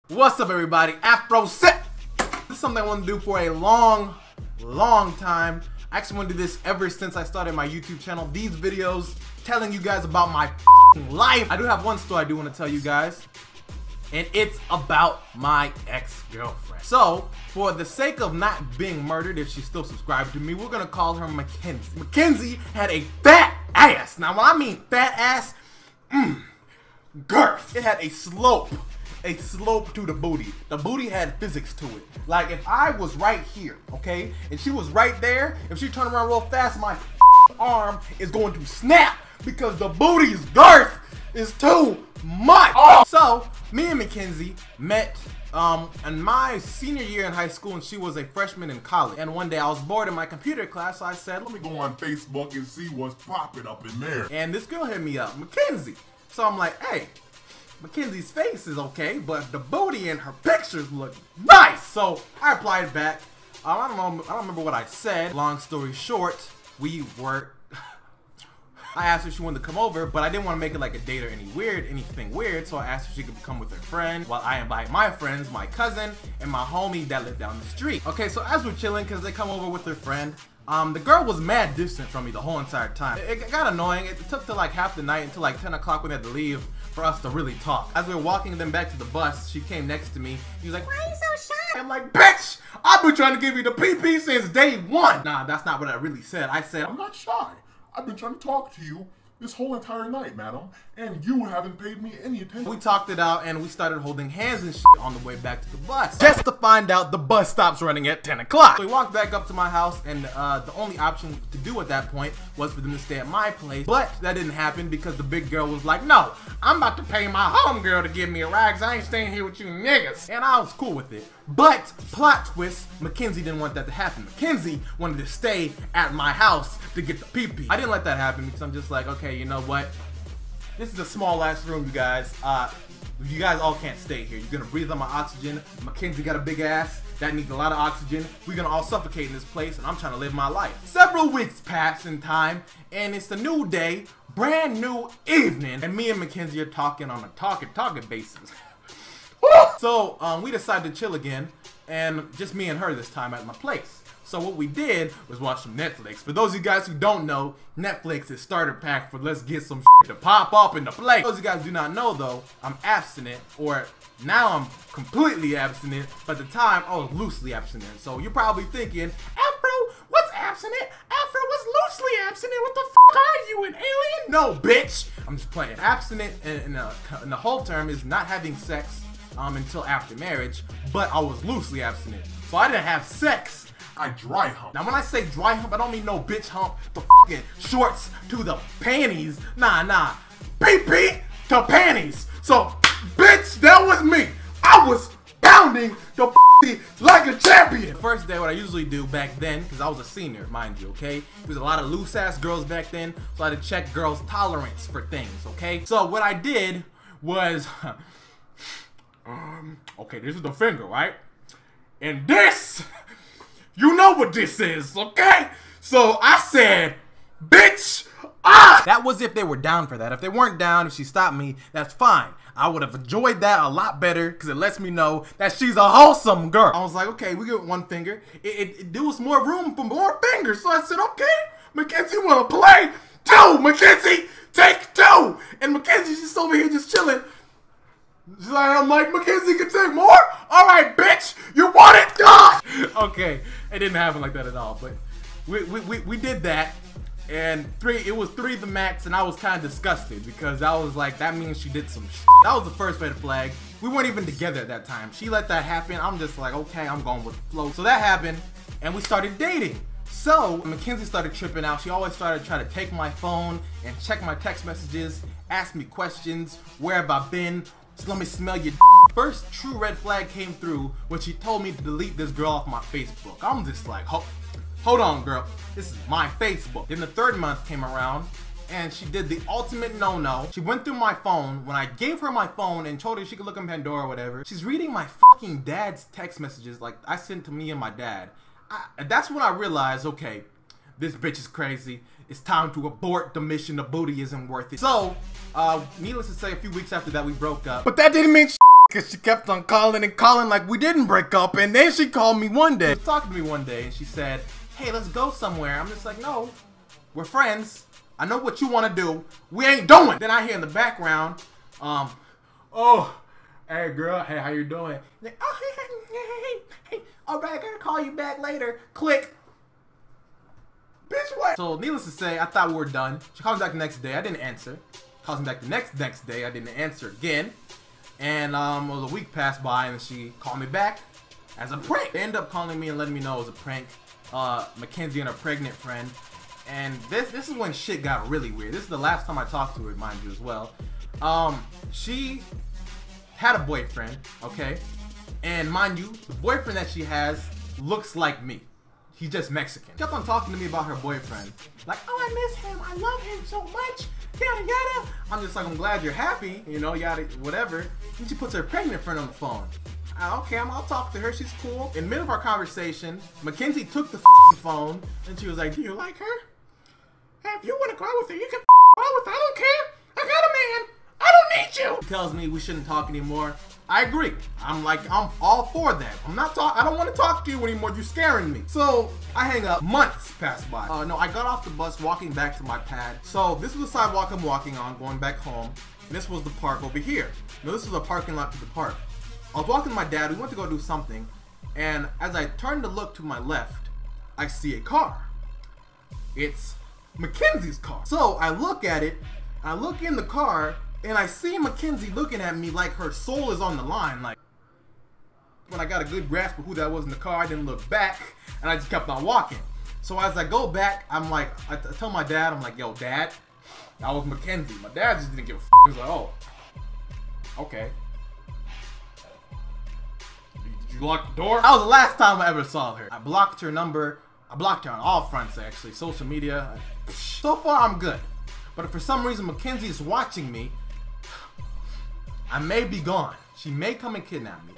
What's up, everybody? Afro Set. This is something I want to do for a long time. I actually want to do this ever since I started my YouTube channel. These videos telling you guys about my life. I do have one story I do want to tell you guys, and it's about my ex-girlfriend. So, for the sake of not being murdered, if she's still subscribed to me, we're gonna call her Mackenzie. Mackenzie had a fat ass. Now, when I mean fat ass, girth. It had a slope to the booty. The booty had physics to it. Like, if I was right here, okay, and she was right there, if she turned around real fast, my arm is going to snap because the booty's girth is too much. Oh. So, me and Mackenzie met in my senior year in high school, and she was a freshman in college. And one day I was bored in my computer class, so I said, let me go on Facebook and see what's popping up in there. And this girl hit me up, Mackenzie. So I'm like, hey, Mackenzie's face is okay, but the booty in her pictures look nice. So I replied back. I don't remember what I said. Long story short, I asked her if she wanted to come over, but I didn't want to make it like a date or anything weird, so I asked if she could come with her friend while I invite my friends, my cousin, and my homie that lived down the street. Okay, so as we're chilling, because they come over with their friend, the girl was mad distant from me the whole entire time. It got annoying. It took till like half the night until like 10 o'clock when they had to leave for us to really talk. As we were walking them back to the bus, she came next to me. She was like, why are you so shy? I'm like, bitch, I've been trying to give you the PP since day one. Nah, that's not what I really said. I said, I'm not shy. I've been trying to talk to you this whole entire night, madam, and you haven't paid me any attention. We talked it out and we started holding hands and shit on the way back to the bus. Just to find out the bus stops running at 10 o'clock. So we walked back up to my house, and the only option to do at that point was for them to stay at my place. But that didn't happen because the big girl was like, no, I'm about to pay my homegirl to give me a ride because I ain't staying here with you niggas. And I was cool with it. But, plot twist, Mackenzie didn't want that to happen. Mackenzie wanted to stay at my house to get the pee-pee. I didn't let that happen because I'm just like, okay, you know what? This is a small ass room, you guys. You guys all can't stay here. You're gonna breathe on my oxygen. Mackenzie got a big ass. That needs a lot of oxygen. We're gonna all suffocate in this place, and I'm trying to live my life. Several weeks pass in time, and it's a new day, brand new evening, and me and Mackenzie are talking on a talking basis. So, we decided to chill again, and just me and her this time at my place. So what we did was watch some Netflix. For those of you guys who don't know, Netflix is starter pack for let's get some shit to pop up in the plate. For those of you guys who do not know though, I'm abstinent, or now I'm completely abstinent, but at the time I was loosely abstinent. So you're probably thinking, Afro, what's abstinent? Afro, what's loosely abstinent? What the f are you, an alien? No, bitch! I'm just playing. Abstinent in the whole term is not having sex until after marriage, but I was loosely abstinent. So I didn't have sex, I dry hump. Now when I say dry hump, I don't mean no bitch hump, the fucking shorts to the panties. Nah. PP to panties. So, bitch, that was me. I was pounding the like a champion. First day, what I usually do back then, because I was a senior, mind you, okay? There's a lot of loose ass girls back then, so I had to check girls' tolerance for things, okay? So what I did was, okay, this is the finger, right? And this, you know what this is, okay? So I said, bitch, ah! That was if they were down for that. If they weren't down, if she stopped me, that's fine. I would have enjoyed that a lot better because it lets me know that she's a wholesome girl. I was like, okay, we get one finger. There was more room for more fingers. So I said, okay, Mackenzie wanna play? Two, Mackenzie, take two. And Mackenzie's just over here just chilling. I'm like, Mackenzie can take more? Alright, bitch, you want it? Ah! Okay, it didn't happen like that at all, but we did that, and it was three the max, and I was kind of disgusted because I was like, that means she did some shit. That was the first red flag. We weren't even together at that time. She let that happen. I'm just like, okay, I'm going with the flow. So that happened, and we started dating. So Mackenzie started tripping out. She always started trying to take my phone and check my text messages, ask me questions, where have I been? So let me smell your d. First true red flag came through when she told me to delete this girl off my Facebook. I'm just like, hold on, girl. This is my Facebook. Then the third month came around, and she did the ultimate no-no. She went through my phone. When I gave her my phone and told her she could look in Pandora or whatever, she's reading my fucking dad's text messages like I sent to me and my dad. That's when I realized, okay, this bitch is crazy. It's time to abort the mission. The booty isn't worth it. So, needless to say, a few weeks after that, we broke up. But that didn't mean Cause she kept on calling and calling like we didn't break up, and then she called me one day. She was talking to me one day and she said, hey, let's go somewhere. I'm just like, no, we're friends. I know what you want to do. We ain't doing. Then I hear in the background, oh, hey girl, hey, how you doing? Like, oh, hey, all right, I gotta call you back later. Click. Bitch, what? So needless to say, I thought we were done. She calls me back the next day. I didn't answer. Calls me back the next day. I didn't answer again. And well, a week passed by and she called me back as a prank. They ended up calling me and letting me know it was a prank. Mackenzie and her pregnant friend. And this is when shit got really weird. This is the last time I talked to her, mind you, as well. She had a boyfriend, okay? And mind you, the boyfriend that she has looks like me. He's just Mexican. She kept on talking to me about her boyfriend. Like, oh, I miss him. I love him so much. Yada, yada. I'm just like, I'm glad you're happy. You know, yada, whatever. And she puts her pregnant friend on the phone. Okay, I'll talk to her. She's cool. In the middle of our conversation, Mackenzie took the phone and she was like, do you like her? If you want to go out with her, you can go out with her. I don't care. I got a man. I don't need you. He tells me we shouldn't talk anymore. I agree. I'm all for that. I don't want to talk to you anymore. You're scaring me. So I hang up. Months pass by. No, I got off the bus walking back to my pad. So this was the sidewalk I'm walking on, going back home. And this was the park over here. Now this was a parking lot to the park. I was walking with my dad. We went to go do something. And as I turned to look to my left, I see a car. It's Mackenzie's car. So I look at it. I look in the car. And I see Mackenzie looking at me like her soul is on the line. Like, when I got a good grasp of who that was in the car, I didn't look back, and I just kept on walking. So as I go back, I'm like, I tell my dad, I'm like, yo, Dad, that was Mackenzie. My dad just didn't give a f. He was like, oh, okay. Did you lock the door? That was the last time I ever saw her. I blocked her number. I blocked her on all fronts, actually. Social media. So far, I'm good. But if for some reason Mackenzie is watching me, I may be gone. She may come and kidnap me.